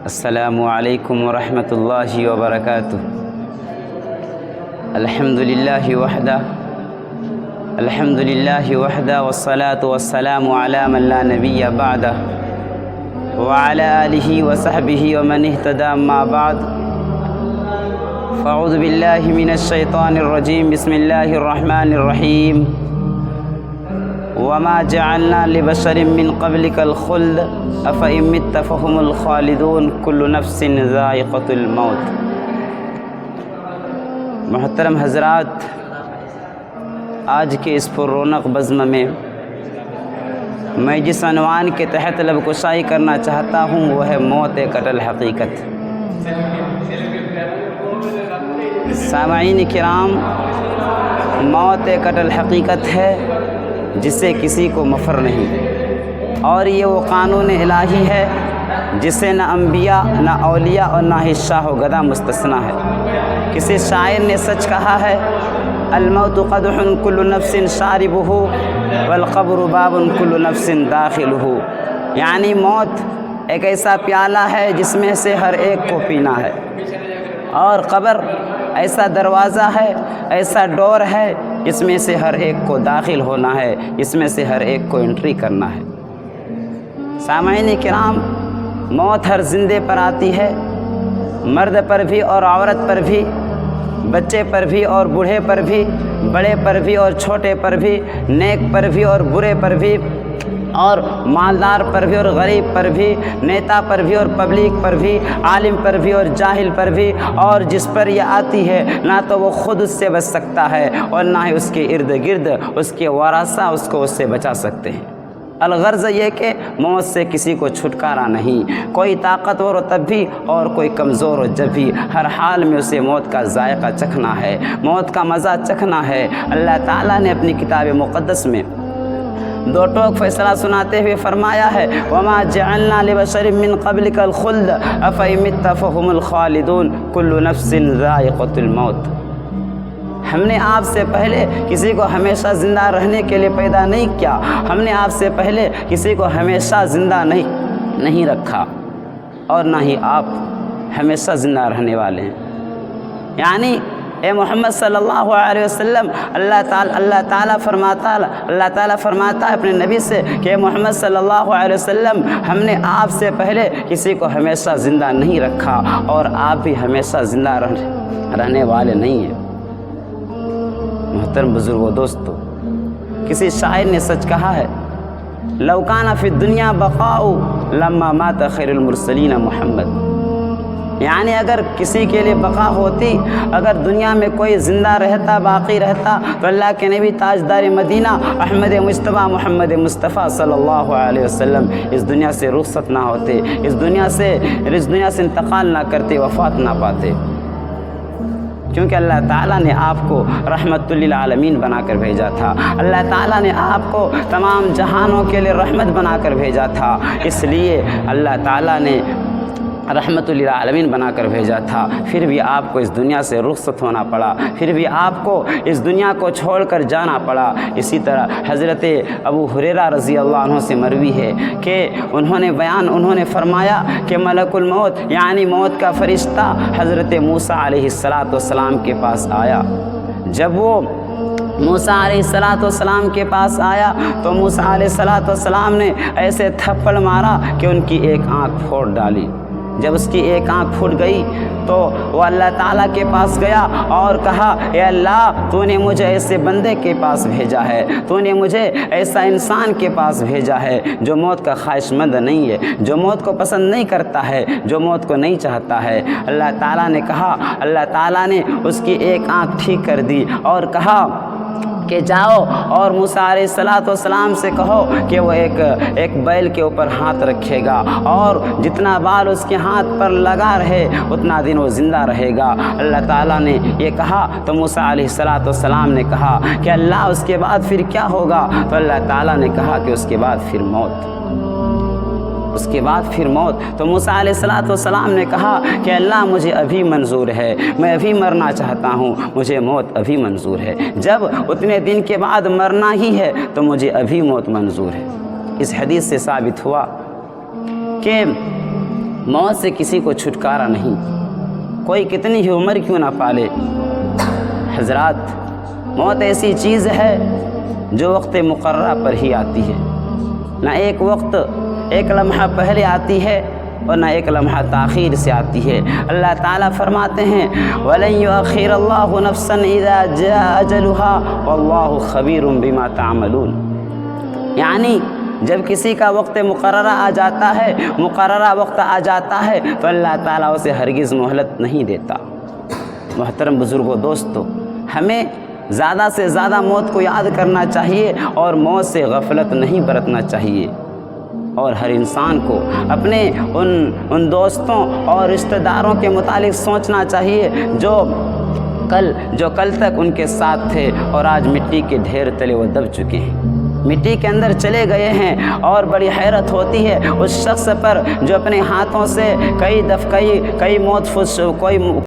السلام علیکم ورحمۃ اللہ وبرکاتہ۔ الحمدللہ وحدہ الحمدللہ وحدہ والصلاة والسلام علی من لا نبی بعدہ وعلی آلہ وصحبہ ومن اہتدی اما بعد فاعوذ باللہ من الشیطان الرجیم بسم اللہ الرحمن الرحیم وما جعلنا لبشر من قبلك الخلد افإن مت فهم الخالدون كل نفس ذائقة الموت۔ محترم حضرات، آج کے اس پر رونق بزم میں جس عنوان کے تحت لب کشائی کرنا چاہتا ہوں وہ ہے موت ایک اٹل حقیقت۔ سامعین کرام، موت ایک اٹل حقیقت ہے جس سے کسی کو مفر نہیں، اور یہ وہ قانون الہی ہے جس سے نہ انبیاء نہ اولیاء اور نہ ہی شاہ و گدا مستثنیٰ ہے۔ کسی شاعر نے سچ کہا ہے، الموت قدح کل نفس شاربہ والقبر باب کل نفس داخلہ، یعنی موت ایک ایسا پیالہ ہے جس میں سے ہر ایک کو پینا ہے، اور قبر ایسا دروازہ ہے، ایسا ڈور ہے جس میں سے ہر ایک کو داخل ہونا ہے، اس میں سے ہر ایک کو انٹری کرنا ہے۔ سامعین کرام، موت ہر زندے پر آتی ہے، مرد پر بھی اور عورت پر بھی، بچے پر بھی اور بوڑھے پر بھی، بڑے پر بھی اور چھوٹے پر بھی، نیک پر بھی اور برے پر بھی، اور مالدار پر بھی اور غریب پر بھی، نیتا پر بھی اور پبلک پر بھی، عالم پر بھی اور جاہل پر بھی، اور جس پر یہ آتی ہے نہ تو وہ خود اس سے بچ سکتا ہے اور نہ ہی اس کے ارد گرد اس کے ورثاء اس کو اس سے بچا سکتے ہیں۔ الغرض یہ کہ موت سے کسی کو چھٹکارا نہیں، کوئی طاقتور ہو تب بھی اور کوئی کمزور ہو جب بھی، ہر حال میں اسے موت کا ذائقہ چکھنا ہے، موت کا مزہ چکھنا ہے۔ اللہ تعالیٰ نے اپنی کتاب مقدس میں دو ٹوک فیصلہ سناتے ہوئے فرمایا ہے، وما جعلنا لبشر من قبلك الخلد افإن مت فهم الخالدون كل نفس ذائقة الموت۔ ہم نے آپ سے پہلے کسی کو ہمیشہ زندہ رہنے کے لیے پیدا نہیں کیا، ہم نے آپ سے پہلے کسی کو ہمیشہ زندہ نہیں رکھا، اور نہ ہی آپ ہمیشہ زندہ رہنے والے ہیں۔ یعنی اے محمد صلی اللہ علیہ وسلم، اللہ تعالیٰ فرماتا ہے اپنے نبی سے کہ اے محمد صلی اللہ علیہ وسلم، ہم نے آپ سے پہلے کسی کو ہمیشہ زندہ نہیں رکھا اور آپ بھی ہمیشہ زندہ رہنے والے نہیں ہیں۔ محترم بزرگوں، دوستو، کسی شاعر نے سچ کہا ہے، لو کان فی الدنیا بقاء لما مات خیر المرسلین محمد، یعنی اگر کسی کے لیے بقا ہوتی، اگر دنیا میں کوئی زندہ رہتا، باقی رہتا، تو اللہ کے نبی تاجدار مدینہ احمد مجتبیٰ محمد مصطفیٰ صلی اللہ علیہ وسلم اس دنیا سے رخصت نہ ہوتے، اس دنیا سے انتقال نہ کرتے، وفات نہ پاتے، کیونکہ اللہ تعالیٰ نے آپ کو رحمت للعالمین بنا کر بھیجا تھا، اللہ تعالیٰ نے آپ کو تمام جہانوں کے لیے رحمت بنا کر بھیجا تھا، اس لیے اللہ تعالیٰ نے رحمت للعالمین بنا کر بھیجا تھا، پھر بھی آپ کو اس دنیا سے رخصت ہونا پڑا، پھر بھی آپ کو اس دنیا کو چھوڑ کر جانا پڑا۔ اسی طرح حضرت ابو ہریرہ رضی اللہ عنہ سے مروی ہے کہ انہوں نے فرمایا کہ ملک الموت یعنی موت کا فرشتہ حضرت موسیٰ علیہ السلام کے پاس آیا۔ جب وہ موسیٰ علیہ السلام کے پاس آیا تو موسیٰ علیہ السلام نے ایسے تھپڑ مارا کہ ان کی ایک آنکھ پھوڑ ڈالی۔ جب اس کی ایک آنکھ پھوٹ گئی تو وہ اللہ تعالیٰ کے پاس گیا اور کہا، اے اللہ، تو نے مجھے ایسے بندے کے پاس بھیجا ہے، تو نے مجھے ایسا انسان کے پاس بھیجا ہے جو موت کا خواہش مند نہیں ہے، جو موت کو پسند نہیں کرتا ہے، جو موت کو نہیں چاہتا ہے۔ اللہ تعالیٰ نے اس کی ایک آنکھ ٹھیک کر دی اور کہا کہ جاؤ اور موسیٰ علیہ السلام سے کہو کہ وہ ایک بیل کے اوپر ہاتھ رکھے گا، اور جتنا بال اس کے ہاتھ پر لگا رہے اتنا دن وہ زندہ رہے گا۔ اللہ تعالیٰ نے یہ کہا تو موسیٰ علیہ السلام نے کہا کہ اللہ، اس کے بعد پھر کیا ہوگا؟ تو اللہ تعالیٰ نے کہا کہ اس کے بعد پھر موت۔ تو موسیٰ علیہ السلام نے کہا کہ اللہ، مجھے ابھی منظور ہے، میں ابھی مرنا چاہتا ہوں، مجھے موت ابھی منظور ہے۔ جب اتنے دن کے بعد مرنا ہی ہے تو مجھے ابھی موت منظور ہے۔ اس حدیث سے ثابت ہوا کہ موت سے کسی کو چھٹکارا نہیں، کوئی کتنی ہی عمر کیوں نہ پالے۔ حضرات، موت ایسی چیز ہے جو وقت مقررہ پر ہی آتی ہے، نہ ایک وقت ایک لمحہ پہلے آتی ہے اور نہ ایک لمحہ تاخیر سے آتی ہے۔ اللہ تعالیٰ فرماتے ہیں وَلَن يُؤَخِّرَ اللَّهُ نَفْسًا إِذَا جَاءَ أَجَلُهَا وَاللَّهُ خَبِيرٌ بِمَا تَعْمَلُونَ، یعنی جب کسی کا وقت مقررہ آ جاتا ہے، مقررہ وقت آ جاتا ہے تو اللہ تعالیٰ اسے ہرگز مہلت نہیں دیتا۔ محترم بزرگوں، دوستو، ہمیں زیادہ سے زیادہ موت کو یاد کرنا چاہیے اور موت سے غفلت نہیں برتنا چاہیے، اور ہر انسان کو اپنے ان دوستوں اور رشتہ داروں کے متعلق سوچنا چاہیے جو کل تک ان کے ساتھ تھے اور آج مٹی کے ڈھیر تلے وہ دب چکے ہیں، مٹی کے اندر چلے گئے ہیں۔ اور بڑی حیرت ہوتی ہے اس شخص پر جو اپنے ہاتھوں سے کئی